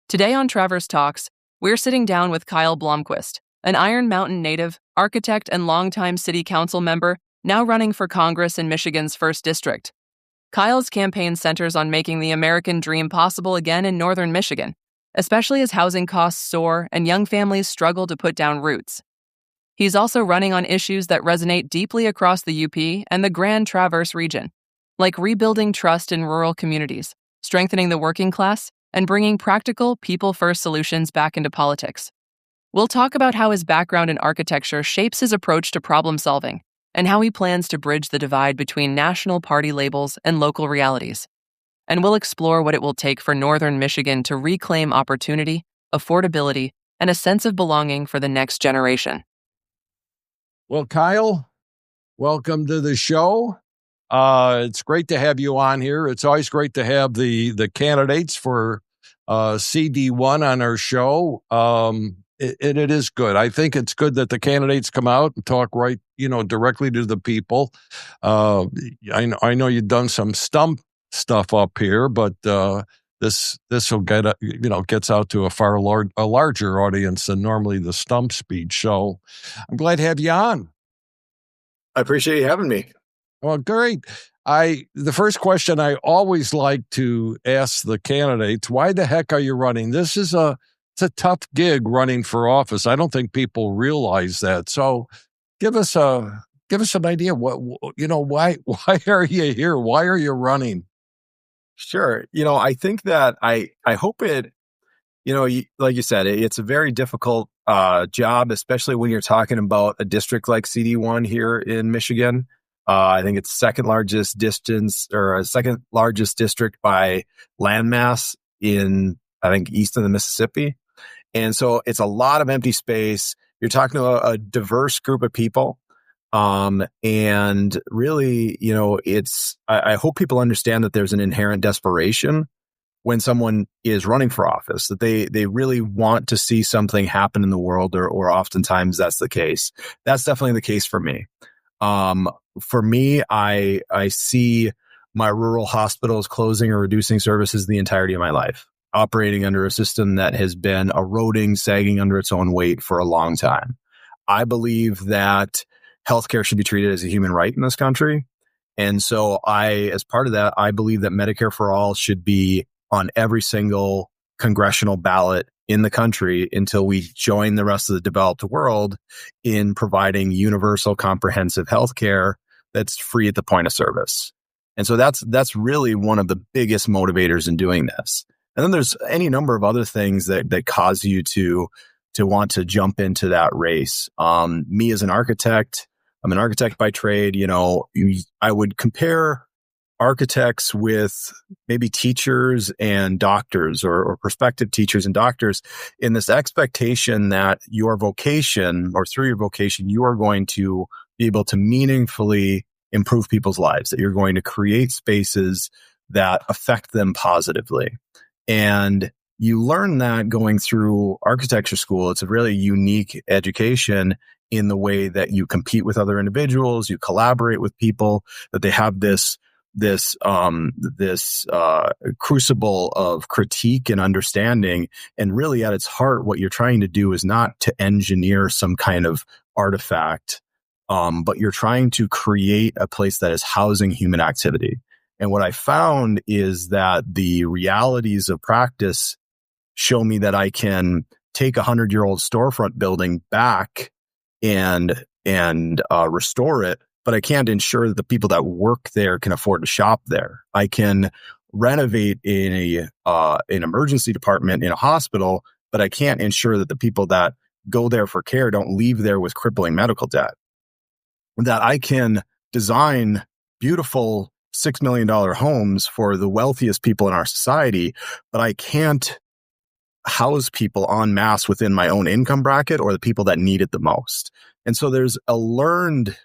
Today on Traverse Talks, we're sitting down with Kyle Blomquist, an Iron Mountain native, architect, and longtime city council member, now running for Congress in Michigan's 1st District. Kyle's campaign centers on making the American dream possible again in northern Michigan, especially as housing costs soar and young families struggle to put down roots. He's also running on issues that resonate deeply across the UP and the Grand Traverse region, like rebuilding trust in rural communities, strengthening the working class, and bringing practical, people-first solutions back into politics. We'll talk about how his background in architecture shapes his approach to problem-solving, and how he plans to bridge the divide between national party labels and local realities. And we'll explore what it will take for northern Michigan to reclaim opportunity, affordability, and a sense of belonging for the next generation. Well, Kyle, welcome to the show. It's great to have you on here. It's always great to have the candidates for CD1 on our show. It is good. I think it's good that the candidates come out and talk directly to the people. I know you've done some stump stuff up here, but this will gets out to a larger audience than normally the stump speech. So I'm glad to have you on. I appreciate you having me. Well, great. The first question I always like to ask the candidates: why the heck are you running? It's a tough gig running for office. I don't think people realize that. So give us an idea. Why are you here? Why are you running? Sure. I think that I hope it, like you said, it's a very difficult job, especially when you're talking about a district like CD1 here in Michigan. I think it's second largest district by landmass in, I think, east of the Mississippi. And so it's a lot of empty space. You're talking to a diverse group of people. And really, I hope people understand that there's an inherent desperation when someone is running for office, that they really want to see something happen in the world, or oftentimes that's the case. That's definitely the case for me. For me, I see my rural hospitals closing or reducing services the entirety of my life, operating under a system that has been eroding, sagging under its own weight for a long time. I believe that healthcare should be treated as a human right in this country. And so as part of that, I believe that Medicare for all should be on every single congressional ballot in the country until we join the rest of the developed world in providing universal, comprehensive healthcare that's free at the point of service. And so that's really one of the biggest motivators in doing this. And then there's any number of other things that cause you to want to jump into that race. Me as an architect, I'm an architect by trade. I would compare architects with maybe teachers and doctors, or prospective teachers and doctors, in this expectation that your vocation, or through your vocation, you are going to be able to meaningfully improve people's lives, that you're going to create spaces that affect them positively. And you learn that going through architecture school. It's a really unique education in the way that you compete with other individuals, you collaborate with people, that they have this crucible of critique and understanding. And really at its heart, what you're trying to do is not to engineer some kind of artifact, but you're trying to create a place that is housing human activity. And what I found is that the realities of practice show me that I can take a 100-year-old storefront building back and restore it, but I can't ensure that the people that work there can afford to shop there. I can renovate an emergency department in a hospital, but I can't ensure that the people that go there for care don't leave there with crippling medical debt. That I can design beautiful $6 million homes for the wealthiest people in our society, but I can't house people en masse within my own income bracket or the people that need it the most. And so there's a learned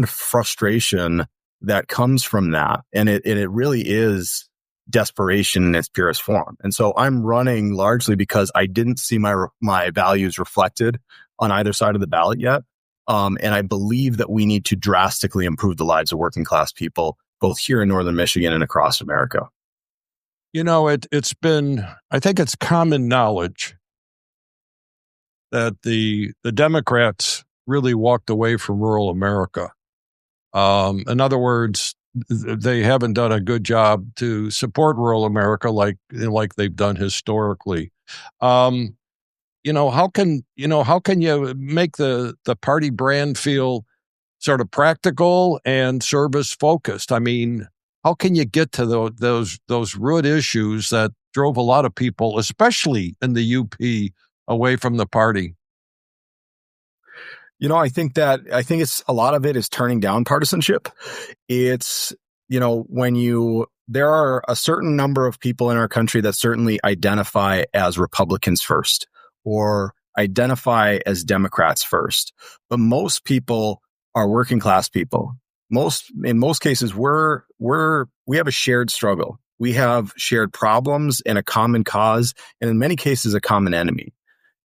frustration that comes from that. And it really is desperation in its purest form. And so I'm running largely because I didn't see my values reflected on either side of the ballot yet. And I believe that we need to drastically improve the lives of working class people, both here in northern Michigan and across America. I think it's common knowledge that the Democrats really walked away from rural America. In other words, they haven't done a good job to support rural America like they've done historically. How can you make the party brand feel sort of practical and service focused? I mean, how can you get to those root issues that drove a lot of people, especially in the UP, away from the party? I think it's a lot of it is turning down partisanship. It's, there are a certain number of people in our country that certainly identify as Republicans first or identify as Democrats first. But most people are working class people. In most cases, we have a shared struggle. We have shared problems and a common cause, and in many cases, a common enemy.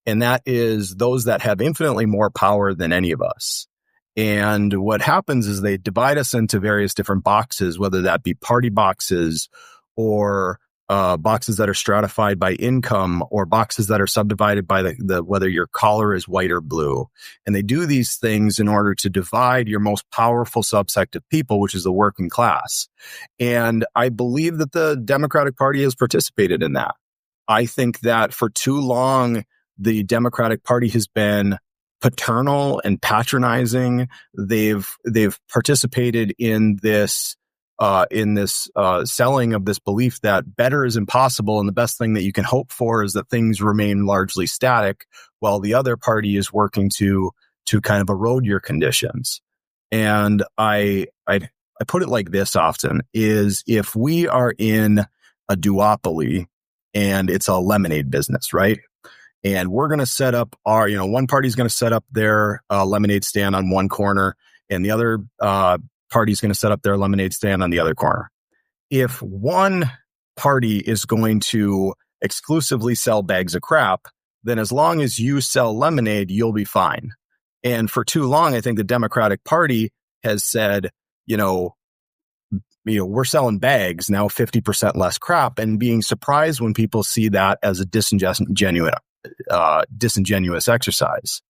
And that is those that have infinitely more power than any of us. And what happens is they divide us into various different boxes, whether that be party boxes or boxes that are stratified by income or boxes that are subdivided by the whether your collar is white or blue. And they do these things in order to divide your most powerful subsect of people, which is the working class. And I believe that the Democratic Party has participated in that. I think that for too long, the Democratic Party has been paternal and patronizing. They've participated in this selling of this belief that better is impossible, and the best thing that you can hope for is that things remain largely static, while the other party is working to kind of erode your conditions. And I put it like this often: is if we are in a duopoly and it's a lemonade business, right? And we're going to set up one party's going to set up their lemonade stand on one corner, and the other party's going to set up their lemonade stand on the other corner. If one party is going to exclusively sell bags of crap, then as long as you sell lemonade, you'll be fine. And for too long, I think the Democratic Party has said, we're selling bags, now 50% less crap, and being surprised when people see that as a disingenuous exercise.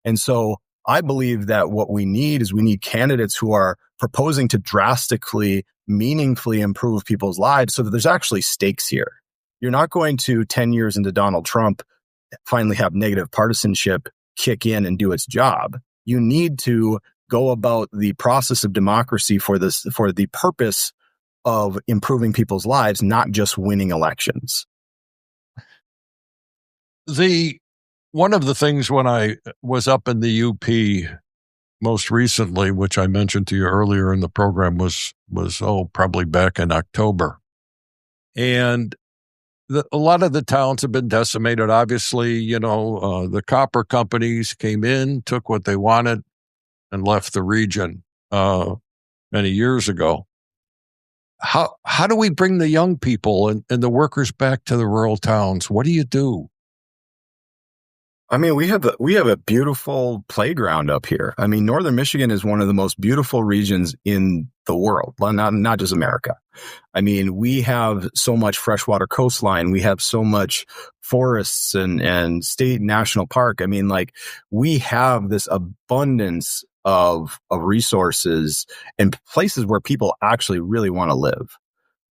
And so I believe that what we need candidates who are proposing to drastically, meaningfully improve people's lives so that there's actually stakes here. You're not going to 10 years into Donald Trump finally have negative partisanship kick in and do its job. You need to go about the process of democracy for the purpose of improving people's lives, not just winning elections. One of the things when I was up in the UP most recently, which I mentioned to you earlier in the program, was probably back in October. And a lot of the towns have been decimated. Obviously, the copper companies came in, took what they wanted, and left the region many years ago. How do we bring the young people and the workers back to the rural towns? What do you do? I mean, we have a beautiful playground up here. I mean, Northern Michigan is one of the most beautiful regions in the world, not just America. I mean, we have so much freshwater coastline. We have so much forests and state and national park. I mean, we have this abundance of resources and places where people actually really want to live.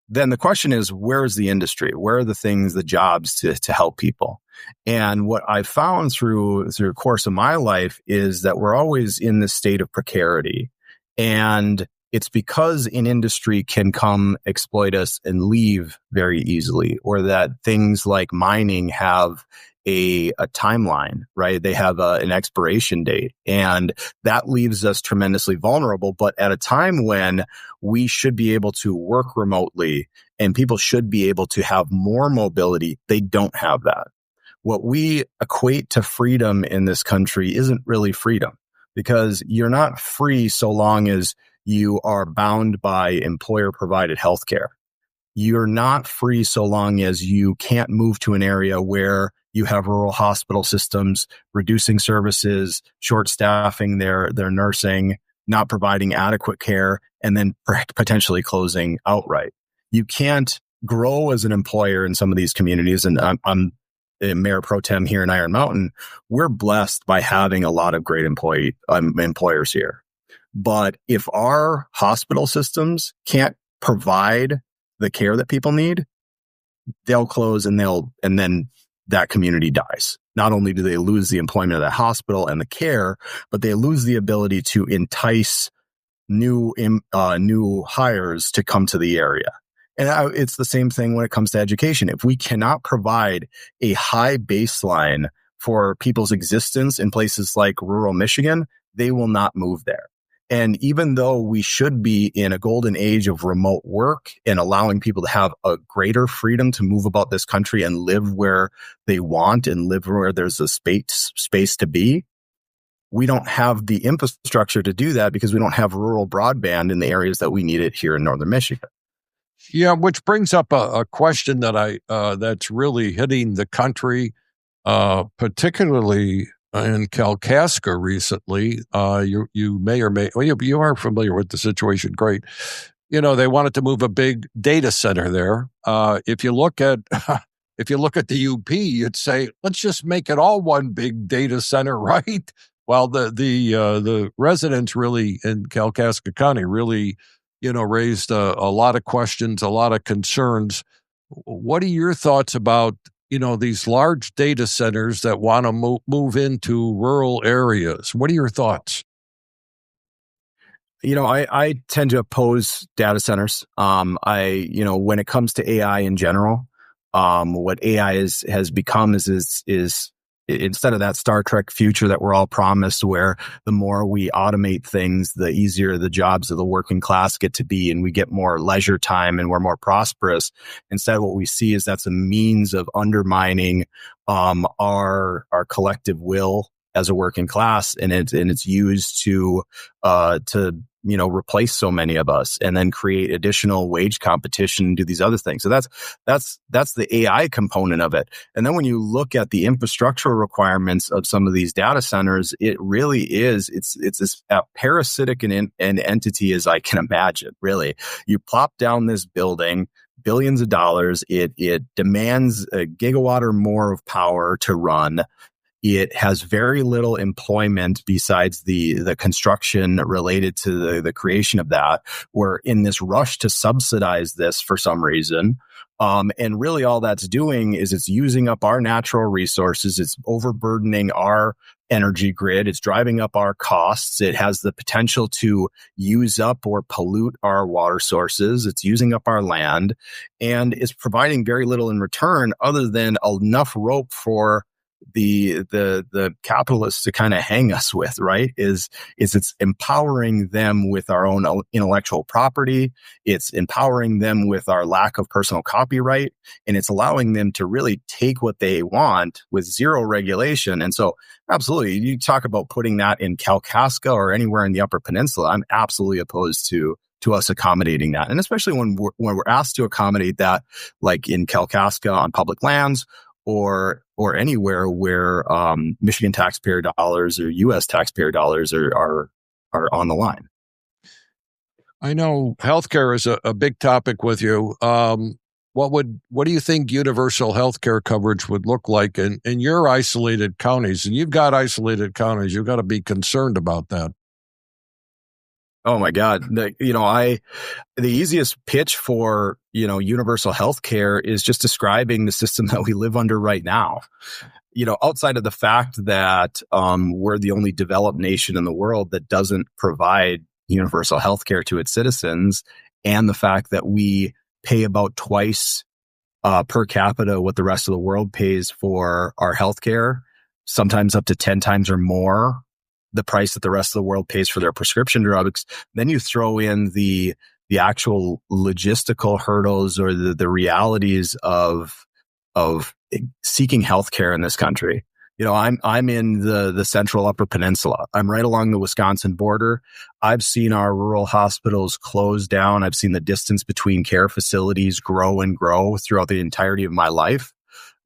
Then the question is, where is the industry? Where are the things, the jobs to help people? And what I've found through the course of my life is that we're always in this state of precarity. And it's because an industry can come exploit us and leave very easily, or that things like mining have a timeline, right? They have an expiration date, and that leaves us tremendously vulnerable. But at a time when we should be able to work remotely and people should be able to have more mobility, they don't have that. What we equate to freedom in this country isn't really freedom, because you're not free so long as you are bound by employer-provided healthcare. You're not free so long as you can't move to an area where you have rural hospital systems reducing services, short staffing their nursing, not providing adequate care, and then potentially closing outright. You can't grow as an employer in some of these communities, and I'm Mayor Pro Tem here in Iron Mountain, we're blessed by having a lot of great employers here. But if our hospital systems can't provide the care that people need, they'll close and then that community dies. Not only do they lose the employment of that hospital and the care, but they lose the ability to entice new hires to come to the area. And it's the same thing when it comes to education. If we cannot provide a high baseline for people's existence in places like rural Michigan, they will not move there. And even though we should be in a golden age of remote work and allowing people to have a greater freedom to move about this country and live where they want and live where there's a space to be, we don't have the infrastructure to do that because we don't have rural broadband in the areas that we need it here in northern Michigan. Yeah, which brings up a question that that's really hitting the country, particularly in Kalkaska recently. You may or may you are familiar with the situation. Great, they wanted to move a big data center there. If you look at the UP, you'd say let's just make it all one big data center, right? Well, the residents really in Kalkaska County really raised a lot of questions, a lot of concerns. What are your thoughts about these large data centers that want to move into rural areas? What are your thoughts? I tend to oppose data centers. When it comes to AI in general, what AI has become is instead of that Star Trek future that we're all promised, where the more we automate things, the easier the jobs of the working class get to be, and we get more leisure time and we're more prosperous. Instead, what we see is that's a means of undermining our collective will as a working class, and it's used to replace so many of us and then create additional wage competition and do these other things. So that's the AI component of it. And then when you look at the infrastructural requirements of some of these data centers, it really is, it's as parasitic an entity as I can imagine, really. You plop down this building, billions of dollars, it demands a gigawatt or more of power to run. It has very little employment besides the construction related to the creation of that. We're in this rush to subsidize this for some reason. And really all that's doing is it's using up our natural resources. It's overburdening our energy grid. It's driving up our costs. It has the potential to use up or pollute our water sources. It's using up our land, and it's providing very little in return other than enough rope for the capitalists to kind of hang us with, right? It's empowering them with our own intellectual property. It's empowering them with our lack of personal copyright, and it's allowing them to really take what they want with zero regulation. And so absolutely, you talk about putting that in Kalkaska or anywhere in the Upper Peninsula, I'm absolutely opposed to us accommodating that. And especially when we're asked to accommodate that, like in Kalkaska on public lands, or anywhere where Michigan taxpayer dollars or U.S. taxpayer dollars are on the line. I know healthcare is a big topic with you. What do you think universal healthcare coverage would look like in your isolated counties? And you've got isolated counties. You've got to be concerned about that. Oh my God. The easiest pitch for, universal healthcare is just describing the system that we live under right now. Outside of the fact that we're the only developed nation in the world that doesn't provide universal healthcare to its citizens, and the fact that we pay about twice per capita what the rest of the world pays for our healthcare, sometimes up to 10 times or more the price that the rest of the world pays for their prescription drugs. Then you throw in the actual logistical hurdles or the realities of seeking healthcare in this country. I'm in the central Upper Peninsula. I'm right along the Wisconsin border. I've seen our rural hospitals close down. I've seen the distance between care facilities grow and grow throughout the entirety of my life.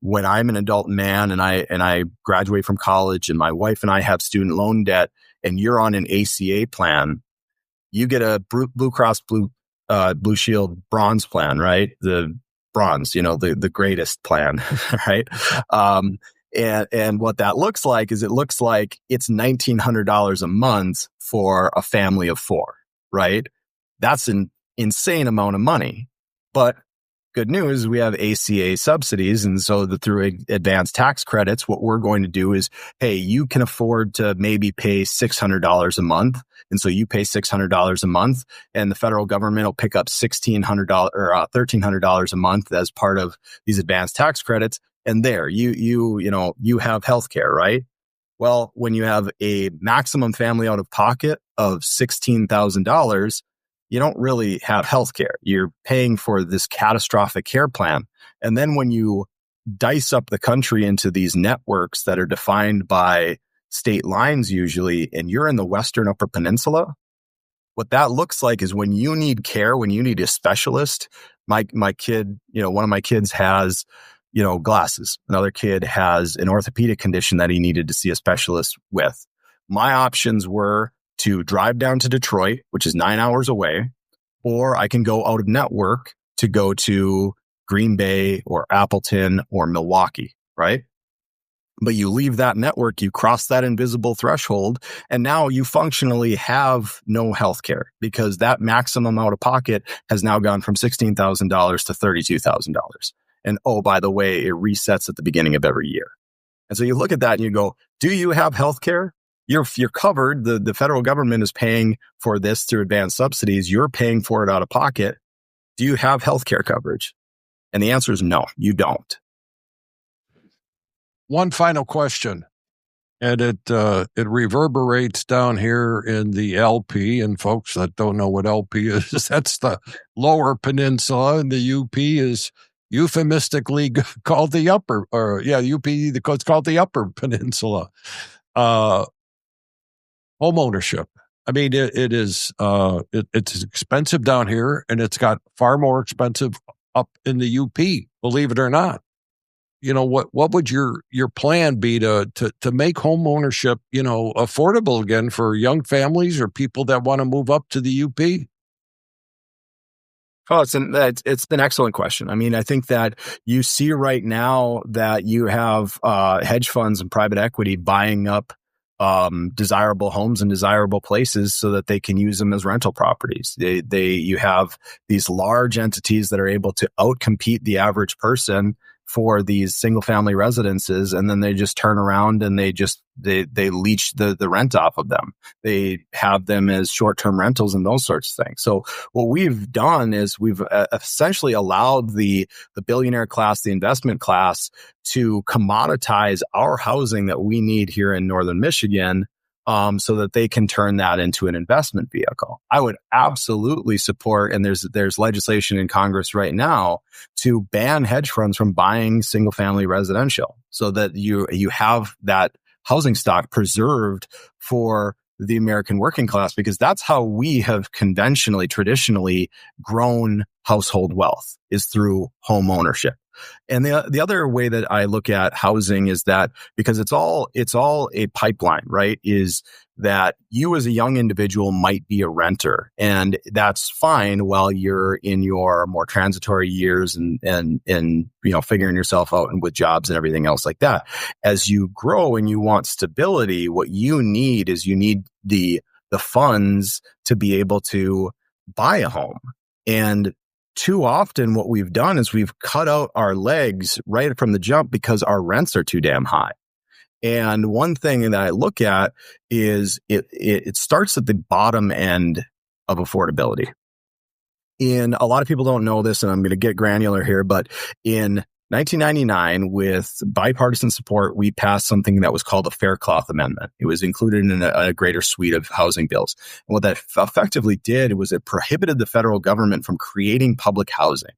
When I'm an adult man and I graduate from college and my wife and I have student loan debt and you're on an ACA plan, you get a Blue Cross Blue Shield bronze plan, right? The bronze, the greatest plan, right? And what that looks like is it's $1,900 a month for a family of 4, right? That's an insane amount of money. But good news, we have ACA subsidies. And so through advanced tax credits, what we're going to do is, hey, you can afford to maybe pay $600 a month. And so you pay $600 a month, and the federal government will pick up $1,600 or $1,300 a month as part of these advanced tax credits. And there, you have healthcare, right? Well, when you have a maximum family out of pocket of $16,000, you don't really have healthcare. You're paying for this catastrophic care plan. And then when you dice up the country into these networks that are defined by state lines usually, and you're in the Western Upper Peninsula, what that looks like is when you need care, when you need a specialist, my kid, one of my kids has, glasses. Another kid has an orthopedic condition that he needed to see a specialist with. My options were to drive down to Detroit, which is 9 hours away, or I can go out of network to go to Green Bay or Appleton or Milwaukee, right? But you leave that network, you cross that invisible threshold, and now you functionally have no health care because that maximum out of pocket has now gone from $16,000 to $32,000. And oh, by the way, it resets at the beginning of every year. And so you look at that and you go, do you have health care? You're covered. The federal government is paying for this through advanced subsidies. You're paying for it out of pocket. Do you have health care coverage? And the answer is no, you don't. One final question, and it reverberates down here in the LP. And folks that don't know what LP is, that's the Lower Peninsula, and the UP is euphemistically called the Upper, UP. It's called the Upper Peninsula. Home ownership. I mean, it's expensive down here, and it's got far more expensive up in the UP. Believe it or not. What would your plan be to make home ownership, affordable again for young families or people that want to move up to the UP? Oh, it's an excellent question. I mean, I think that you see right now that you have hedge funds and private equity buying up desirable homes in desirable places so that they can use them as rental properties. You have these large entities that are able to outcompete the average person for these single family residences, and then they just turn around and they leech the rent off of them. They have them as short-term rentals and those sorts of things. So what we've done is we've essentially allowed the billionaire class, the investment class, to commoditize our housing that we need here in Northern Michigan, so that they can turn that into an investment vehicle. I would absolutely support, and there's legislation in Congress right now to ban hedge funds from buying single family residential, so that you have that housing stock preserved for the American working class, because that's how we have traditionally grown household wealth, is through home ownership. And the other way that I look at housing is that, because it's all a pipeline, right? Is that you as a young individual might be a renter, and that's fine while you're in your more transitory years and figuring yourself out and with jobs and everything else like that. As you grow and you want stability, what you need is the funds to be able to buy a home. And too often what we've done is we've cut out our legs right from the jump because our rents are too damn high. And one thing that I look at is it starts at the bottom end of affordability. A lot of people don't know this, and I'm going to get granular here, but in 1999, with bipartisan support, we passed something that was called a Faircloth Amendment. It was included in a greater suite of housing bills. And what that effectively did was it prohibited the federal government from creating public housing.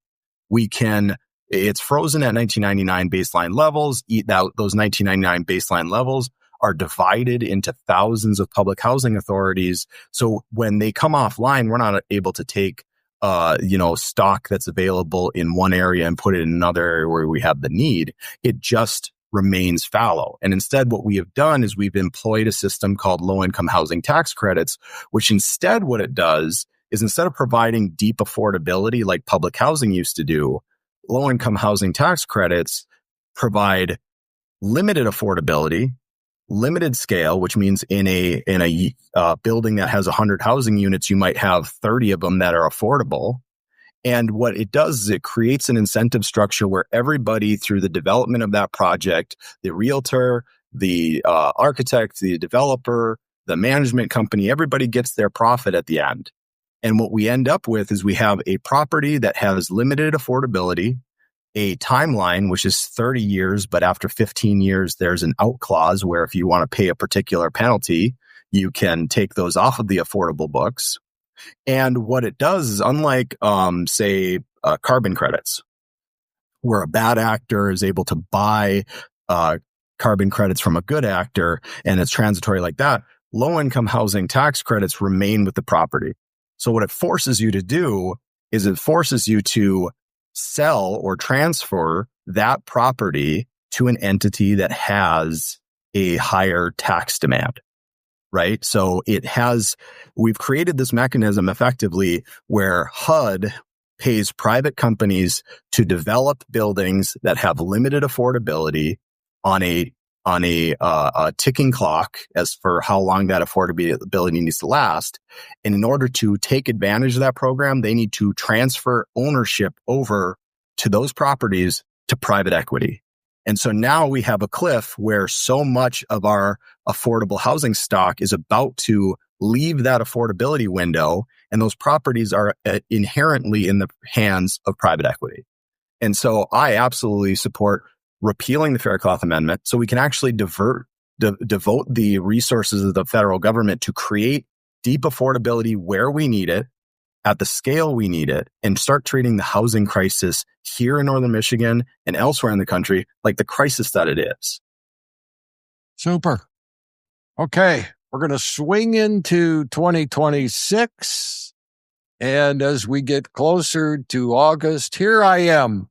It's frozen at 1999 baseline levels. Those 1999 baseline levels are divided into thousands of public housing authorities. So when they come offline, we're not able to take stock that's available in one area and put it in another area where we have the need. It just remains fallow. And instead, what we have done is we've employed a system called low-income housing tax credits, which instead what it does is, instead of providing deep affordability like public housing used to do, low-income housing tax credits provide limited affordability, limited scale, which means in a building that has 100 housing units, you might have 30 of them that are affordable. And what it does is it creates an incentive structure where everybody, through the development of that project, the realtor, the architect, the developer, the management company, everybody gets their profit at the end. And what we end up with is we have a property that has limited affordability, a timeline, which is 30 years, but after 15 years, there's an out clause where if you want to pay a particular penalty, you can take those off of the affordable books. And what it does is, unlike, say, carbon credits, where a bad actor is able to buy carbon credits from a good actor and it's transitory like that, low-income housing tax credits remain with the property. So what it forces you to do is it forces you to sell or transfer that property to an entity that has a higher tax demand. Right. So we've created this mechanism effectively where HUD pays private companies to develop buildings that have limited affordability on a ticking clock as for how long that affordability needs to last. And in order to take advantage of that program, they need to transfer ownership over to those properties to private equity. And so now we have a cliff where so much of our affordable housing stock is about to leave that affordability window, and those properties are inherently in the hands of private equity. And so I absolutely support repealing the Faircloth Amendment so we can actually devote the resources of the federal government to create deep affordability where we need it, at the scale we need it, and start treating the housing crisis here in Northern Michigan and elsewhere in the country like the crisis that it is. Super. Okay, we're going to swing into 2026. And as we get closer to August, here I am,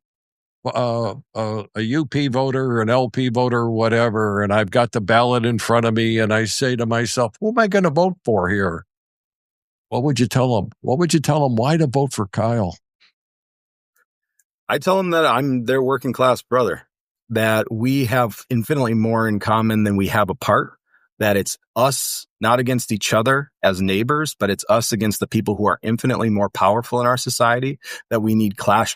a UP voter, an LP voter, whatever, and I've got the ballot in front of me, and I say to myself, who am I going to vote for here? What would you tell them? What would you tell them why to vote for Kyle? I tell them that I'm their working class brother, that we have infinitely more in common than we have apart, that it's us not against each other as neighbors, but it's us against the people who are infinitely more powerful in our society, that we need class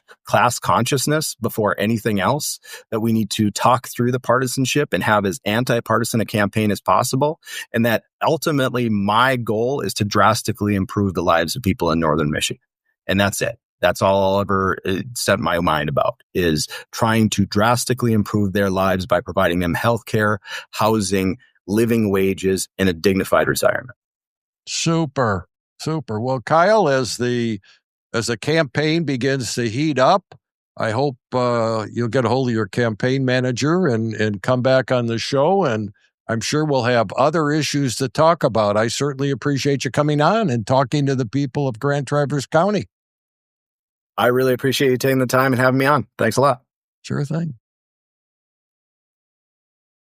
consciousness before anything else, that we need to talk through the partisanship and have as anti-partisan a campaign as possible, and that ultimately my goal is to drastically improve the lives of people in Northern Michigan. And that's it. That's all I'll ever set my mind about, is trying to drastically improve their lives by providing them healthcare, housing, living wages, and a dignified retirement. Super. Well, Kyle, as the campaign begins to heat up, I hope you'll get a hold of your campaign manager and come back on the show, and I'm sure we'll have other issues to talk about. I certainly appreciate you coming on and talking to the people of Grand Traverse County. I really appreciate you taking the time and having me on. Thanks a lot. Sure thing.